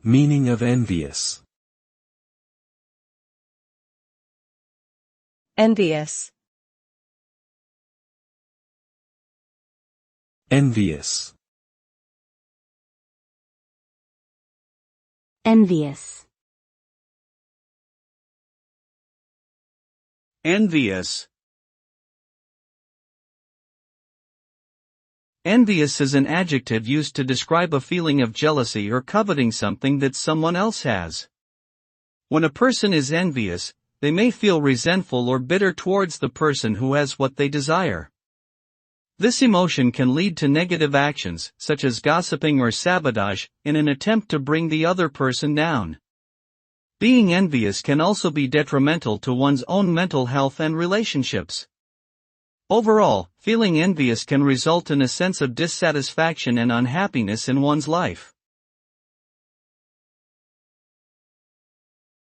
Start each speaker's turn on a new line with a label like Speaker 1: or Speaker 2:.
Speaker 1: Meaning of envious.
Speaker 2: Envious.
Speaker 1: Envious.
Speaker 3: Envious.
Speaker 4: Envious. Envious is an adjective used to describe a feeling of jealousy or coveting something that someone else has. When a person is envious, they may feel resentful or bitter towards the person who has what they desire. This emotion can lead to negative actions, such as gossiping or sabotage, in an attempt to bring the other person down. Being envious can also be detrimental to one's own mental health and relationships. Overall, feeling envious can result in a sense of dissatisfaction and unhappiness in one's life.